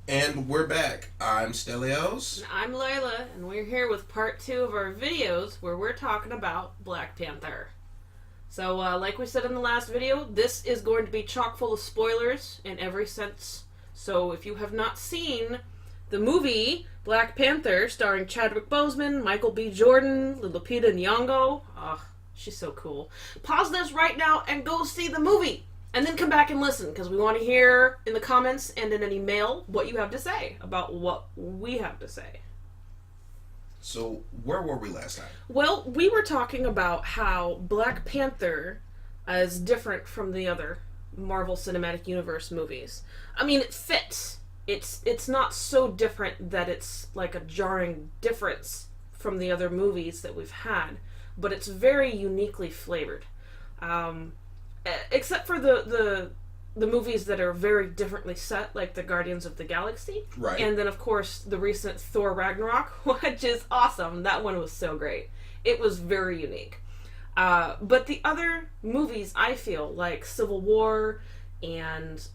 And we're back. I'm Stelios. I'm Layla, and we're here with part 2 of our videos where we're talking about Black Panther. So, like we said in the last video, this is going to be chock full of spoilers in every sense. So, if you have not seen the movie Black Panther, starring Chadwick Boseman, Michael B. Jordan, Lupita Nyong'o, she's so cool. Pause this right now and go see the movie. And then come back and listen, because we want to hear in the comments and in an email what you have to say about what we have to say. So, where were we last time? Well, we were talking about how Black Panther is different from the other Marvel Cinematic Universe movies. I mean, it fits. It's not so different that it's like a jarring difference from the other movies that we've had, but it's very uniquely flavored. Except for the movies that are very differently set, like the Guardians of the Galaxy. Right. And then, of course, the recent Thor Ragnarok, which is awesome. That one was so great. It was very unique. But the other movies, I feel, like Civil War and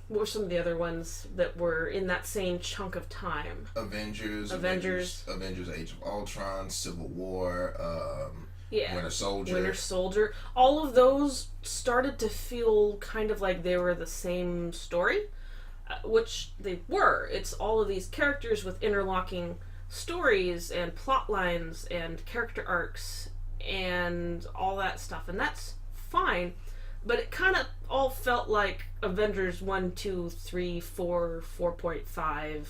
what were some of the other ones that were in that same chunk of time? Avengers, Age of Ultron, Civil War, Winter Soldier. Winter Soldier. All of those started to feel kind of like they were the same story, which they were. It's all of these characters with interlocking stories and plot lines and character arcs and all that stuff, and that's fine. But it kind of all felt like Avengers 1, 2, 3, 4, 4.5,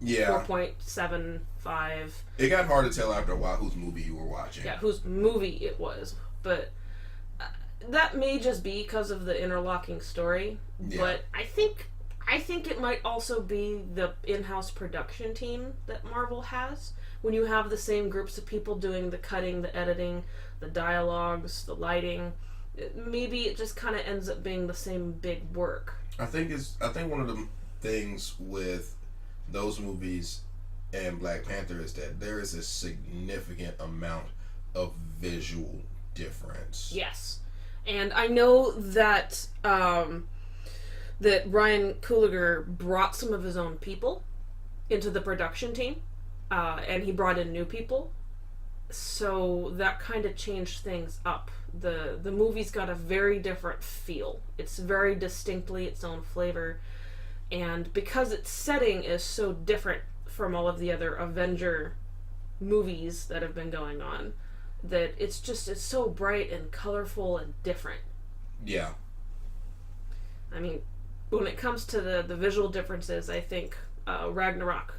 Yeah. 4.75. It got hard to tell after a while whose movie you were watching. Yeah, whose movie it was. But that may just be because of the interlocking story. Yeah. But I think it might also be the in-house production team that Marvel has. When you have the same groups of people doing the cutting, the editing, the dialogues, the lighting, maybe it just kind of ends up being the same big work. I think one of the things with those movies and Black Panther is that there is a significant amount of visual difference. Yes. And I know that that Ryan Coogler brought some of his own people into the production team, and he brought in new people. So that kind of changed things up. The movie's got a very different feel. It's very distinctly its own flavor. And because its setting is so different from all of the other Avenger movies that have been going on, that it's so bright and colorful and different. Yeah. I mean, when it comes to the visual differences, I think Ragnarok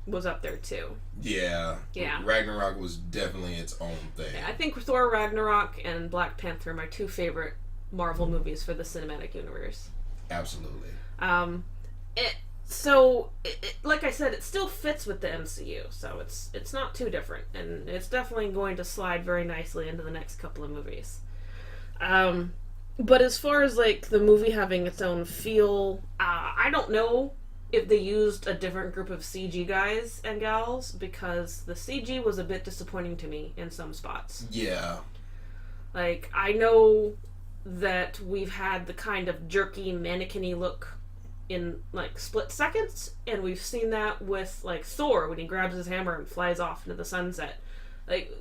was up there too. Yeah. Yeah. Ragnarok was definitely its own thing. Yeah, I think Thor Ragnarok and Black Panther are my two favorite Marvel movies for the cinematic universe. Absolutely. Like I said, it still fits with the MCU, so it's not too different, and it's definitely going to slide very nicely into the next couple of movies. But as far as like the movie having its own feel, I don't know if they used a different group of CG guys and gals, because the CG was a bit disappointing to me in some spots. Yeah. Like, I know that we've had the kind of jerky mannequin-y look in like split seconds, and we've seen that with like Thor when he grabs his hammer and flies off into the sunset. Like,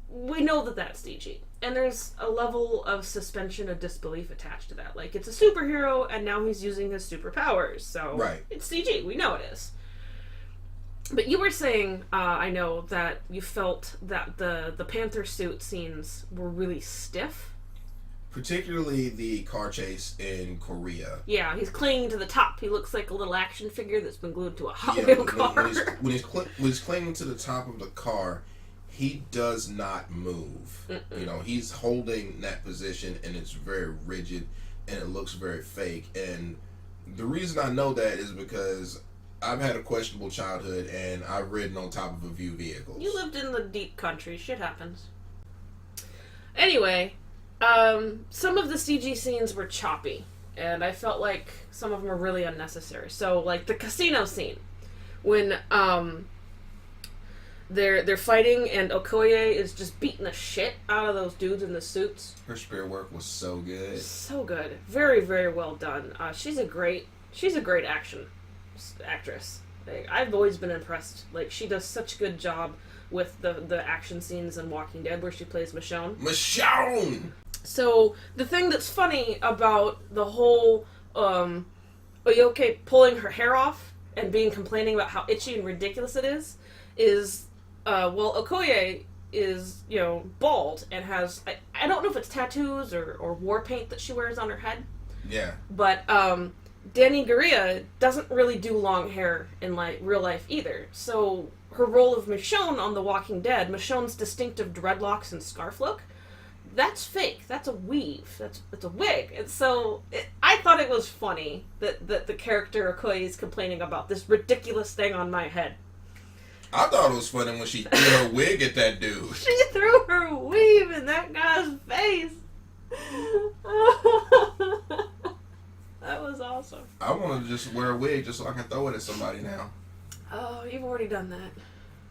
we know that that's CG, and there's a level of suspension of disbelief attached to that. Like, it's a superhero and now he's using his superpowers, so right. It's CG, we know it is. But you were saying, I know, that you felt that the Panther suit scenes were really stiff. Particularly the car chase in Korea. Yeah, he's clinging to the top. He looks like a little action figure that's been glued to a Hot Wheel car. When he's clinging to the top of the car, he does not move. Mm-mm. You know, he's holding that position, and it's very rigid, and it looks very fake. And the reason I know that is because I've had a questionable childhood, and I've ridden on top of a few vehicles. You lived in the deep country. Shit happens. Anyway, some of the CG scenes were choppy, and I felt like some of them were really unnecessary. So, like the casino scene, when they're fighting and Okoye is just beating the shit out of those dudes in the suits. Her spear work was so good. So good. Very, very well done. She's a great action actress. Like, I've always been impressed. Like, she does such a good job with the action scenes in Walking Dead where she plays Michonne. Michonne! So, the thing that's funny about the whole Oyoke pulling her hair off and complaining about how itchy and ridiculous it is Okoye is, bald and has, I don't know if it's tattoos or war paint that she wears on her head. Yeah. But, Danny Gurria doesn't really do long hair in real life either. So her role of Michonne on The Walking Dead, Michonne's distinctive dreadlocks and scarf look, that's fake. That's a weave. That's a wig. And so I thought it was funny that the character Okoye is complaining about this ridiculous thing on my head. I thought it was funny when she threw her wig at that dude. She threw her weave in that guy's face. That was awesome. I want to just wear a wig just so I can throw it at somebody now. Oh, you've already done that.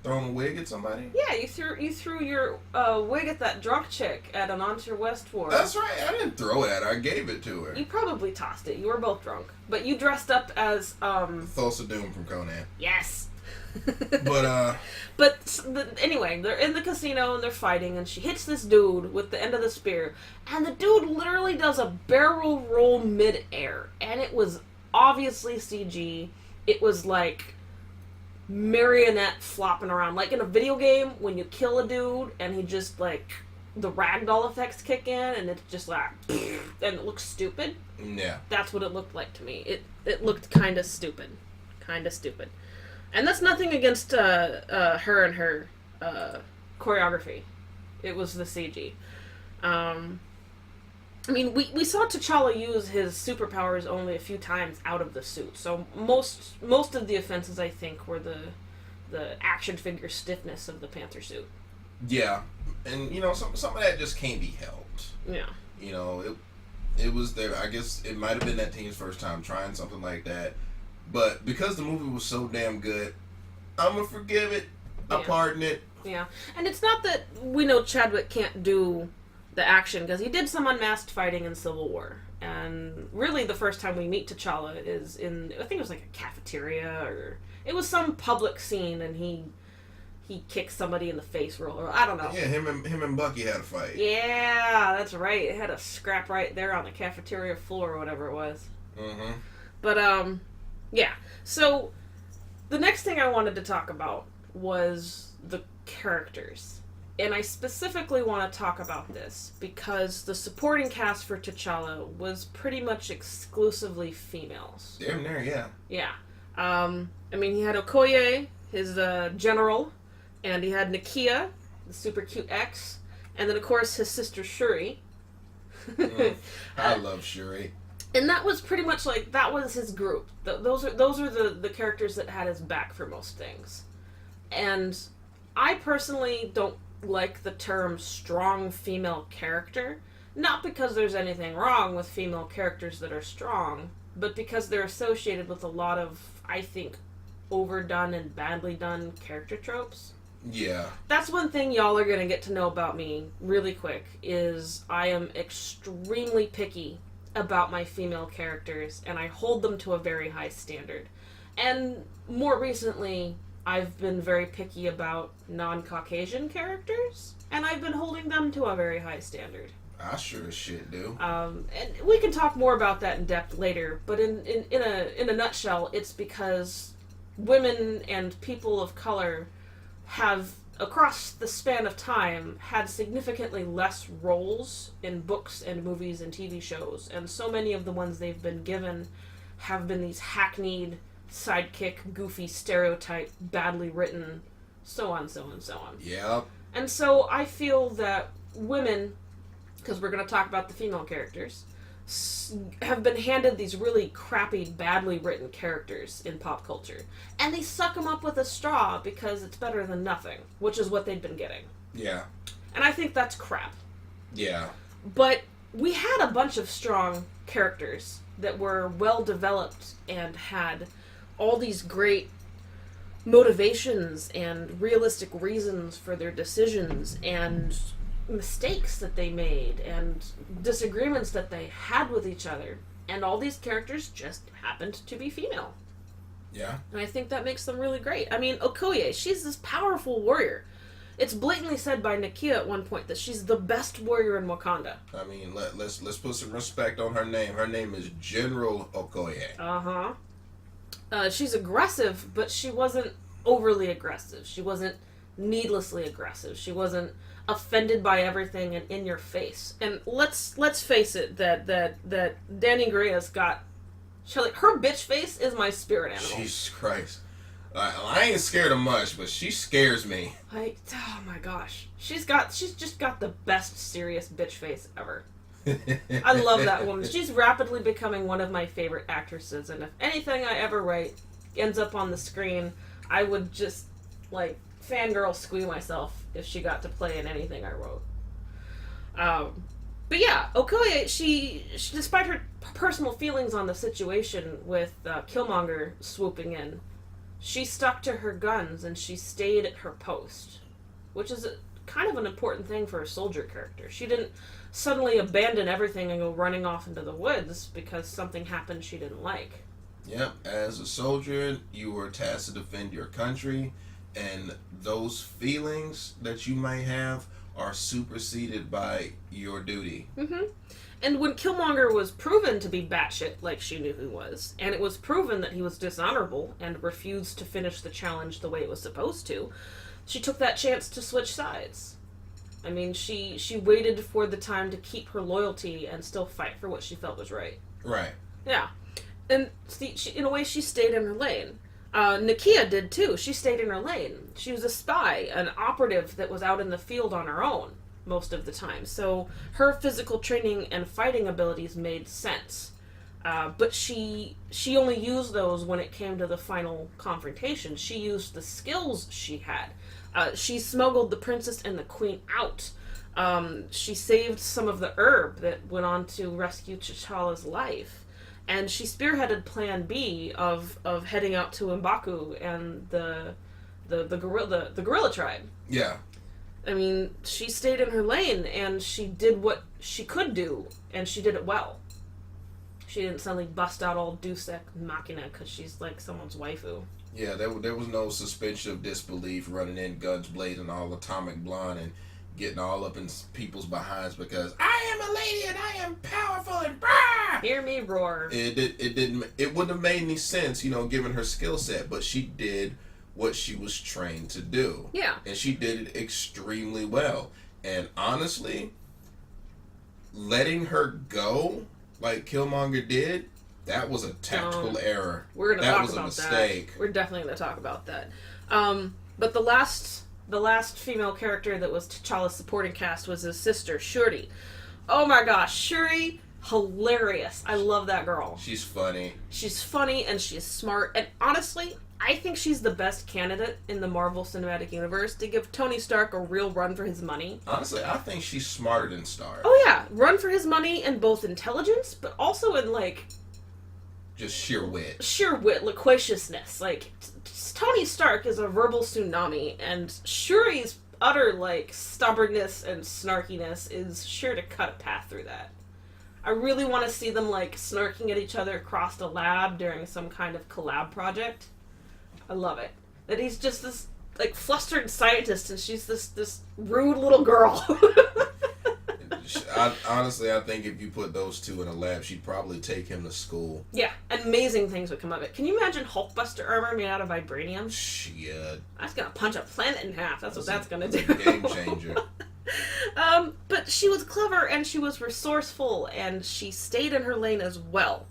Throwing a wig at somebody? Yeah, you threw your wig at that drunk chick at an Enter West tour. That's right. I didn't throw it at her. I gave it to her. You probably tossed it. You were both drunk. But you dressed up as, Thulsa Doom from Conan. Yes. But anyway, they're in the casino and they're fighting, and she hits this dude with the end of the spear, and the dude literally does a barrel roll mid-air, and it was obviously CG. It was like marionette flopping around, like in a video game when you kill a dude and he just the ragdoll effects kick in, and it's just and it looks stupid. Yeah, that's what it looked like to me. It looked kind of stupid. And that's nothing against her and her choreography. It was the CG. I mean, we saw T'Challa use his superpowers only a few times out of the suit. So most of the offenses, I think, were the action figure stiffness of the Panther suit. Yeah, and some of that just can't be helped. Yeah. It was there. I guess it might have been that team's first time trying something like that. But because the movie was so damn good, I'm going to forgive it. I pardon it. Yeah. And it's not that we know Chadwick can't do the action, because he did some unmasked fighting in Civil War. And really the first time we meet T'Challa is in, I think it was like a cafeteria, or it was some public scene, and he kicked somebody in the face, or I don't know. Yeah, him and Bucky had a fight. Yeah, that's right. It had a scrap right there on the cafeteria floor or whatever it was. Mm-hmm. But, yeah, so the next thing I wanted to talk about was the characters. And I specifically want to talk about this because the supporting cast for T'Challa was pretty much exclusively females. Damn near, yeah. Yeah. I mean, he had Okoye, his general, and he had Nakia, the super cute ex, and then, of course, his sister Shuri. I love Shuri. And that was pretty much that was his group. Those are the characters that had his back for most things. And I personally don't like the term strong female character. Not because there's anything wrong with female characters that are strong, but because they're associated with a lot of, I think, overdone and badly done character tropes. Yeah. That's one thing y'all are going to get to know about me really quick, is I am extremely picky about my female characters, and I hold them to a very high standard. And more recently, I've been very picky about non-Caucasian characters, and I've been holding them to a very high standard. I sure as shit do. And we can talk more about that in depth later, but in a nutshell, it's because women and people of color have, across the span of time, had significantly less roles in books and movies and TV shows, and so many of the ones they've been given have been these hackneyed, sidekick, goofy, stereotype, badly written, so on, so on, so on. Yep. And so I feel that women, because we're going to talk about the female characters, have been handed these really crappy, badly written characters in pop culture. And they suck them up with a straw because it's better than nothing, which is what they'd been getting. Yeah. And I think that's crap. Yeah. But we had a bunch of strong characters that were well developed and had all these great motivations and realistic reasons for their decisions and mistakes that they made and disagreements that they had with each other, and all these characters just happened to be female. Yeah. And I think that makes them really great. I mean, Okoye, she's this powerful warrior. It's blatantly said by Nakia at one point that she's the best warrior in Wakanda. I mean, let's put some respect on her name. Her name is General Okoye. She's aggressive, but she wasn't overly aggressive. She wasn't needlessly aggressive. She wasn't offended by everything and in your face. And let's face it, that Danny Grea's got, her bitch face is my spirit animal. Jesus Christ. I ain't scared of much, but she scares me. Oh my gosh. She's just got the best serious bitch face ever. I love that woman. She's rapidly becoming one of my favorite actresses, and if anything I ever write ends up on the screen, I would just, like, fangirl squee myself if she got to play in anything I wrote. But yeah, Okoye, she despite her personal feelings on the situation with Killmonger swooping in, she stuck to her guns and she stayed at her post, which is kind of an important thing for a soldier character. She didn't suddenly abandon everything and go running off into the woods because something happened she didn't like. Yep, as a soldier, you were tasked to defend your country, and those feelings that you might have are superseded by your duty. Mm-hmm. And when Killmonger was proven to be batshit like she knew he was, and it was proven that he was dishonorable and refused to finish the challenge the way it was supposed to, she took that chance to switch sides. I mean, she waited for the time to keep her loyalty and still fight for what she felt was right. Right. Yeah. And see, in a way, she stayed in her lane. Nakia did too. She stayed in her lane. She was a spy, an operative that was out in the field on her own most of the time. So her physical training and fighting abilities made sense. But she only used those when it came to the final confrontation. She used the skills she had. She smuggled the princess and the queen out. She saved some of the herb that went on to rescue T'Challa's life. And she spearheaded Plan B of heading out to M'Baku and the gorilla tribe. Yeah. I mean, she stayed in her lane and she did what she could do, and she did it well. She didn't suddenly bust out all Deus Ex Machina because she's like someone's waifu. Yeah, there was no suspension of disbelief, running in, guns blazing, all atomic blonde, and getting all up in people's behinds because I am a lady and I am powerful and brah! Hear me roar. It wouldn't have made any sense, given her skill set, but she did what she was trained to do. Yeah. And she did it extremely well. And honestly, letting her go like Killmonger did, that was a tactical error. We're gonna talk about that. That was a mistake. We're definitely gonna talk about that. But the last female character that was T'Challa's supporting cast was his sister, Shuri. Oh my gosh, Shuri, hilarious. I love that girl. She's funny. She's funny and she's smart. And honestly, I think she's the best candidate in the Marvel Cinematic Universe to give Tony Stark a real run for his money. Honestly, I think she's smarter than Stark. Oh yeah, run for his money in both intelligence, but also in, like, just sheer wit. Sheer wit, loquaciousness. Like, Tony Stark is a verbal tsunami, and Shuri's utter, like, stubbornness and snarkiness is sure to cut a path through that. I really want to see them, like, snarking at each other across the lab during some kind of collab project. I love it. That he's just this, like, flustered scientist, and she's this rude little girl. Honestly, I think if you put those two in a lab, she'd probably take him to school. Yeah, amazing things would come of it. Can you imagine Hulkbuster armor made out of vibranium? Shit. That's gonna punch a planet in half. That's what that's gonna do. Game changer. But she was clever, and she was resourceful, and she stayed in her lane as well.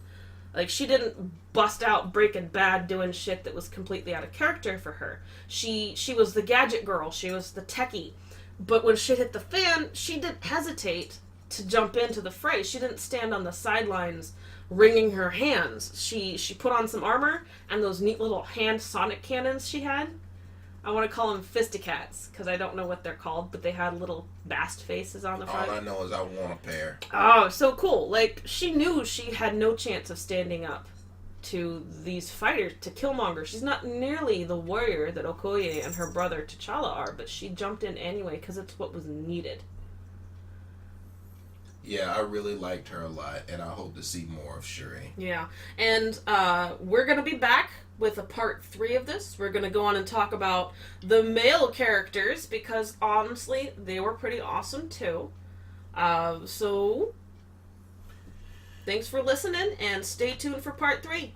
Like, she didn't bust out Breaking Bad doing shit that was completely out of character for her. She was the gadget girl. She was the techie. But when shit hit the fan, she didn't hesitate to jump into the fray. She didn't stand on the sidelines wringing her hands. She put on some armor and those neat little hand sonic cannons she had. I want to call them fisticats, because I don't know what they're called, but they had little bast faces on the front. All I know is I want a pair. Oh, so cool. Like, she knew she had no chance of standing up to these fighters, to Killmonger. She's not nearly the warrior that Okoye and her brother T'Challa are, but she jumped in anyway because it's what was needed. Yeah, I really liked her a lot, and I hope to see more of Shuri. Yeah, and we're going to be back with a part 3 of this. We're going to go on and talk about the male characters, because honestly, they were pretty awesome too. So, thanks for listening, and stay tuned for part 3.